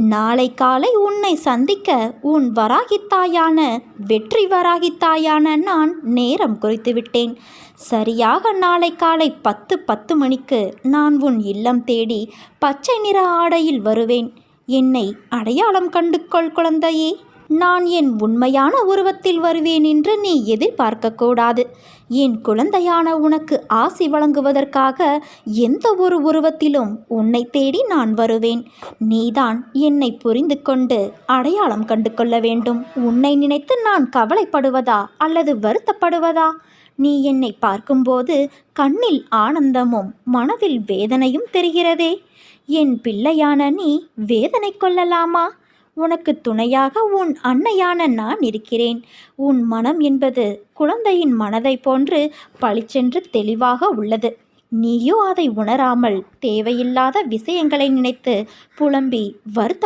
நாளை காலை உன்னை சந்திக்க உன் வராகித்தாயான வெற்றி வராகித்தாயான நான் நேரம் குறித்துவிட்டேன். சரியாக நாளை காலை 10:10 மணிக்கு நான் உன் இல்லம் தேடி பச்சை நிற ஆடையில் வருவேன். என்னை அடையாளம் கண்டு கொள் குழந்தையே. நான் என் உண்மையான உருவத்தில் வருவேன் என்று நீ எதிர்பார்க்கக்கூடாது. என் குழந்தையான உனக்கு ஆசி வழங்குவதற்காக எந்த ஒரு உருவத்திலும் உன்னை தேடி நான் வருவேன். நீதான் என்னை புரிந்து கொண்டு அடையாளம் கண்டு கொள்ள வேண்டும். உன்னை நினைத்து நான் கவலைப்படுவதா அல்லது வருத்தப்படுவதா? நீ என்னை பார்க்கும்போது கண்ணில் ஆனந்தமும் மனதில் வேதனையும் தெரிகிறதே. என் பிள்ளையான நீ வேதனை கொள்ளலாமா? உனக்கு துணையாக உன் அன்னையான நான் இருக்கிறேன். உன் மனம் என்பது குழந்தையின் மனதை போன்று பளிச்சென்று தெளிவாக உள்ளது. நீயோ அதை உணராமல் தேவையில்லாத விஷயங்களை நினைத்து புலம்பி வருத்த